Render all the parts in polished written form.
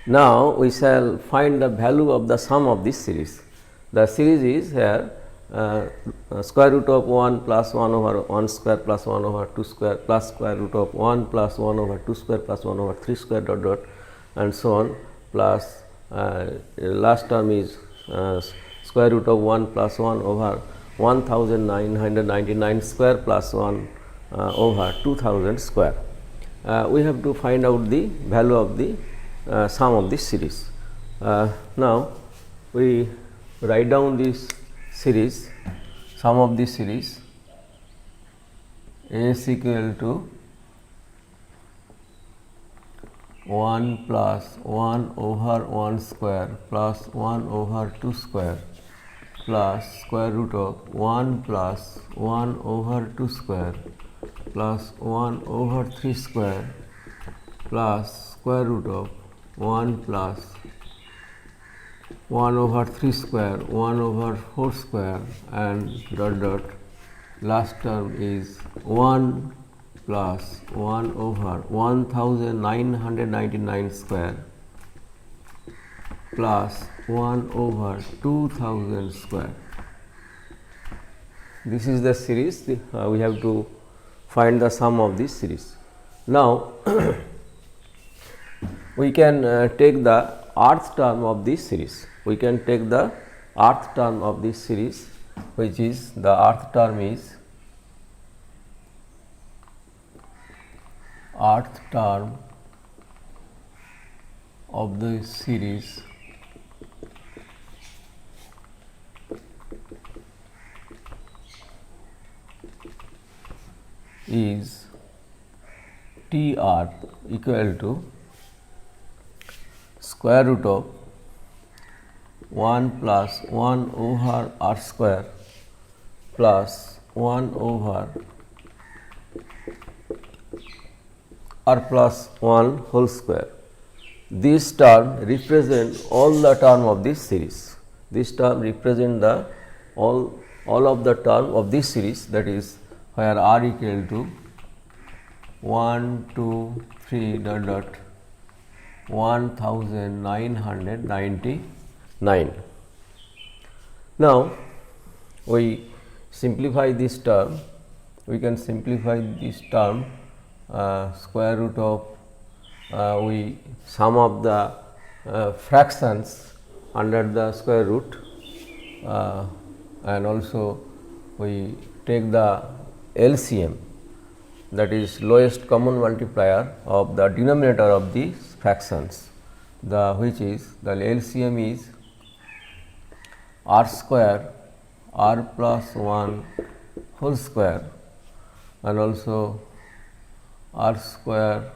Now, we shall find the value of the sum of this series. The series is here square root of 1 plus 1 over 1 square plus 1 over 2 square plus square root of 1 plus 1 over 2 square plus 1 over 3 square dot dot and so on, plus last term is square root of 1 plus 1 over 1999 square plus 1 over 2000 square. We have to find out the value of the sum of this series. Now, we write down this series, sum of this series is equal to 1 plus 1 over 1 square plus 1 over 2 square plus square root of 1 plus 1 over 2 square plus 1 over 3 square plus square root of 1 plus 1 over 3 square, 1 over 4 square and dot dot. Last term is 1 plus 1 over 1999 square plus 1 over 2000 square. This is the series. We have to find the sum of this series. Now, we can take the rth term of this series. We can take the rth term of this series, which is the rth term is rth term of the series is TR equal to square root of 1 plus 1 over r square plus 1 over r plus 1 whole square. This term represents all the term of this series. This term represents the all of the term of this series, that is where r equal to 1, 2, 3 dot dot 1999. Now, we simplify this term. We can simplify this term square root of we sum of the fractions under the square root and also we take the LCM, that is lowest common multiplier of the denominator of the fractions, which is the LCM is r square r plus 1 whole square and also r square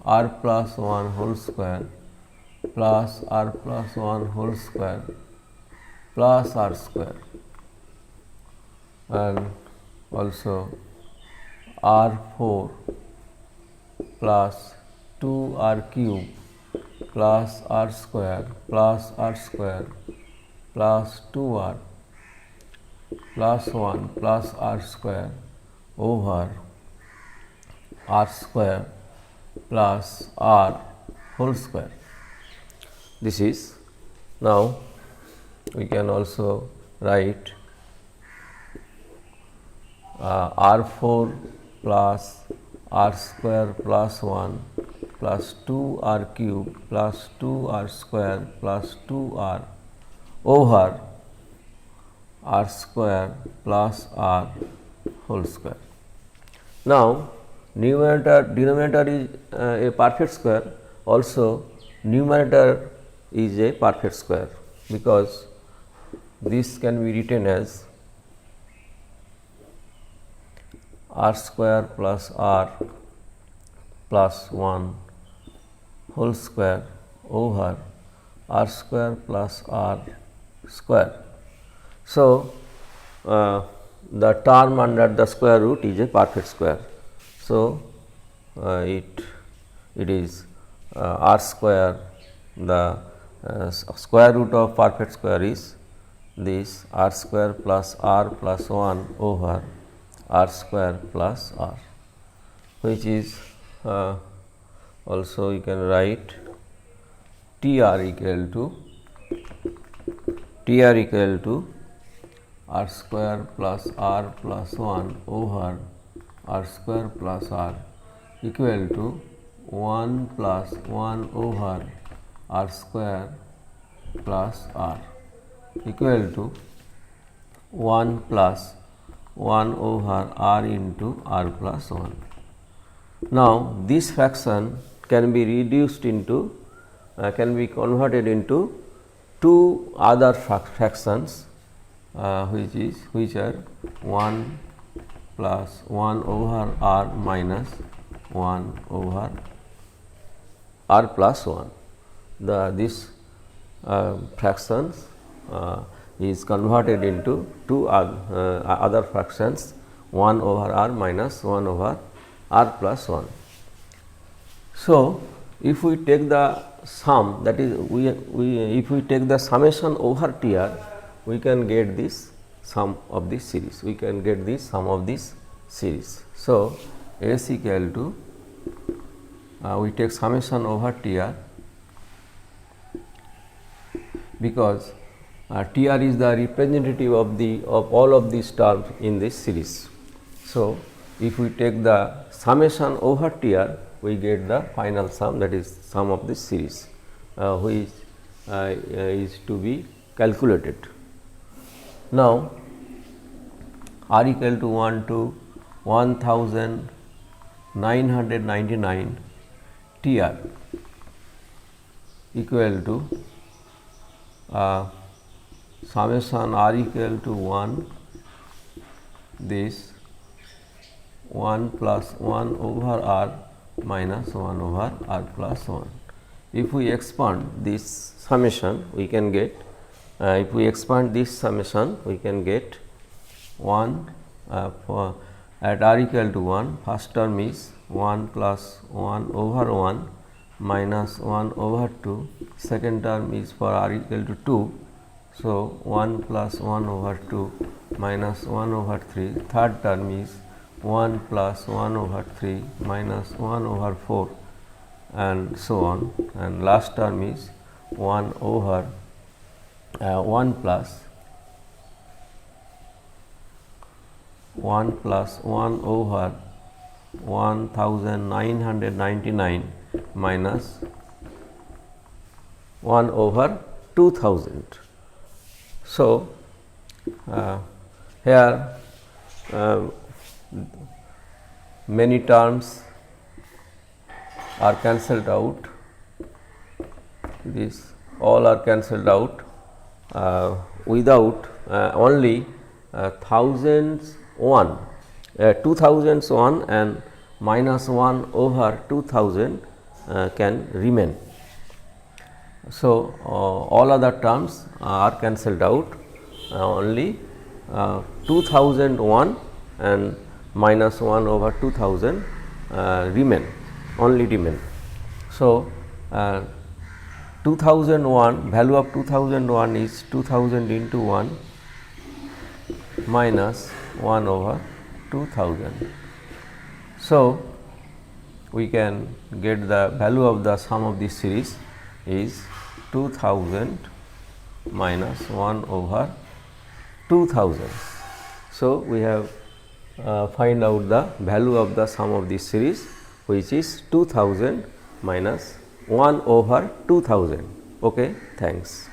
r plus 1 whole square plus r plus 1 whole square plus r square and also r4 plus 2 r cube plus r square plus plus 2 r plus 1 plus r square over r square plus r whole square. This is, now we can also write r4 plus r square plus 1 plus 2 r cube plus 2 r square plus 2 r over r square plus r whole square. Now, denominator is a perfect square, also numerator is a perfect square, because this can be written as r square plus r plus 1 whole square over r square plus r square. So, the term under the square root is a perfect square. So, it is r square, the square root of perfect square is this r square plus r plus 1 over r square plus r, which is also you can write TR equal to R square plus R plus 1 over R square plus R equal to 1 plus 1 over R square plus R equal to 1 plus 1 over R into R plus 1. Now, this fraction can be reduced into can be converted into two other fractions which are 1 plus 1 over R minus 1 over R plus 1. This fractions is converted into two other fractions 1 over R minus 1 over R plus 1. So, if we take the sum, that is if we take the summation over TR, we can get this sum of this series, we can get this sum of this series. So, S equal to we take summation over TR because TR is the representative of all of these terms in this series. So, if we take the summation over TR, we get the final sum, that is sum of this series which is to be calculated. Now, R equal to 1 to 1999 TR equal to summation R equal to 1 this 1 plus 1 over R minus 1 over R plus 1. If we expand this summation, we can get if we expand this summation, we can get 1 for at R equal to 1, first term is 1 plus 1 over 1 minus 1 over 2, second term is for R equal to 2. So, 1 plus 1 over 2 minus 1 over 3, third term is 1 plus 1 over 3 minus 1 over 4 and so on, and last term is 1 over 1 plus 1 over 1999 minus 1 over 2000. So, here many terms are cancelled out, this all are cancelled out without only 2001 and minus 1 over 2000 can remain. So, all other terms are cancelled out, only 2001 and minus 1 over 2000 remain, only remain. So, 2001, value of 2001 is 2000 into 1 minus 1 over 2000. So, we can get the value of the sum of this series is 2000 minus 1 over 2000. So, we have find out the value of the sum of this series, which is 2000 minus 1 over 2000. Okay, thanks.